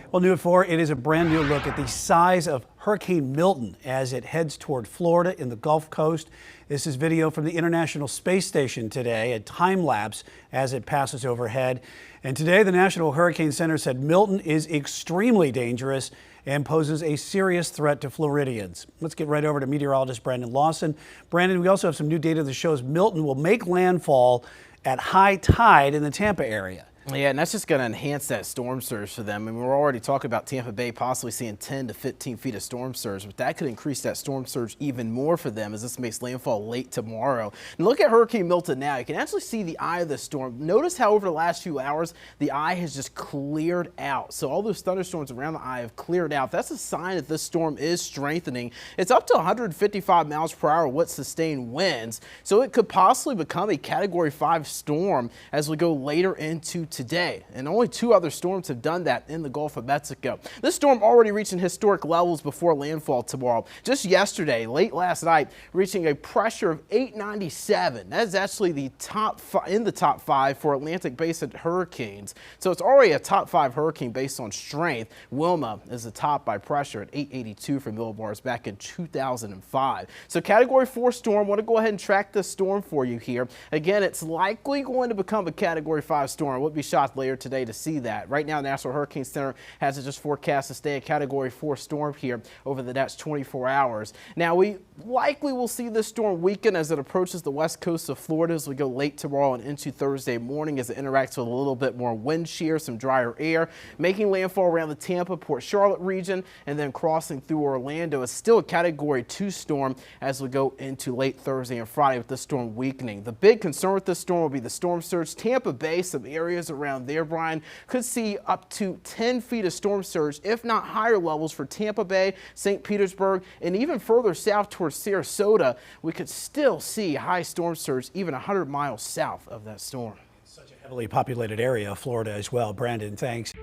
Well, new at 4, it is a brand new look at the size of Hurricane Milton as it heads toward Florida in the Gulf Coast. This is video from the International Space Station today, a time lapse as it passes overhead. And today, the National Hurricane Center said Milton is extremely dangerous and poses a serious threat to Floridians. Let's get right over to meteorologist Brandon Lawson. Brandon, we also have some new data that shows Milton will make landfall at high tide in the Tampa area. Yeah, and that's just going to enhance that storm surge for them. And we're already talking about Tampa Bay possibly seeing 10 to 15 feet of storm surge, but that could increase that storm surge even more for them as this makes landfall late tomorrow. And look at Hurricane Milton now. You can actually see the eye of the storm. Notice how over the last few hours, the eye has just cleared out. So all those thunderstorms around the eye have cleared out. That's a sign that this storm is strengthening. It's up to 155 miles per hour with sustained winds. So it could possibly become a Category 5 storm as we go later into today, and only 2 other storms have done that in the Gulf of Mexico. This storm already reaching historic levels before landfall tomorrow. Just yesterday, late last night, reaching a pressure of 897. That is actually the top top 5 for Atlantic Basin hurricanes. So it's already a top 5 hurricane based on strength. Wilma is the top by pressure at 882 for millibars back in 2005. So Category 4 storm. Want to go ahead and track this storm for you here. Again, it's likely going to become a Category 5 storm. It would be shocked later today to see that. Right now, National Hurricane Center has it just forecast to stay a Category 4 storm here over the next 24 hours. Now, we likely will see this storm weaken as it approaches the west coast of Florida as we go late tomorrow and into Thursday morning as it interacts with a little bit more wind shear, some drier air, making landfall around the Tampa, Port Charlotte region, and then crossing through Orlando. It's still a Category 2 storm as we go into late Thursday and Friday with this storm weakening. The big concern with this storm will be the storm surge. Tampa Bay, some areas around there, Brian, could see up to 10 feet of storm surge, if not higher levels for Tampa Bay, St. Petersburg, and even further south towards Sarasota. We could still see high storm surge even 100 miles south of that storm. Such a heavily populated area of Florida as well. Brandon, thanks.